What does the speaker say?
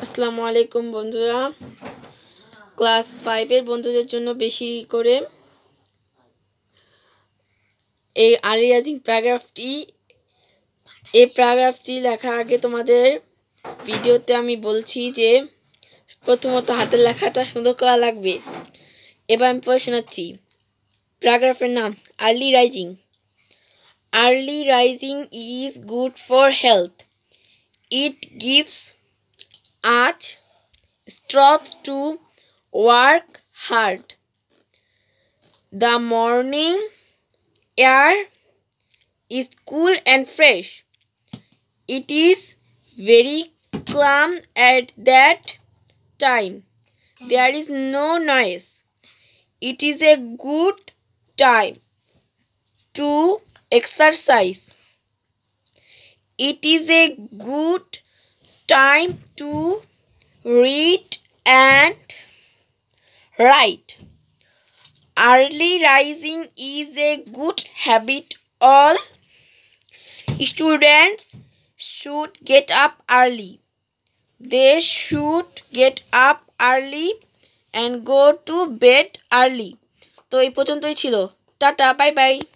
আসসালামু আলাইকুম বন্ধুরা। ক্লাস 5 এর বন্ধুদের জন্য বেশি করে এই আর্লি রাইজিং প্যারাগ্রাফটি লেখার আগে তোমাদের ভিডিওতে আমি বলছি যে প্রথমত হাতের লেখাটা সুন্দর করা লাগবে। এবার আমি পড়ে শোনাচ্ছি। প্যারাগ্রাফের নাম early rising. Early rising is good for health. It gives us strength to work hard. The morning air is cool and fresh. It is very calm at that time. There is no noise. It is a good time to exercise. It is a good time to read and write. Early rising is a good habit. All students should get up early. They should get up early and go to bed early. তো এই পর্যন্তই ছিল। Tata, bye bye.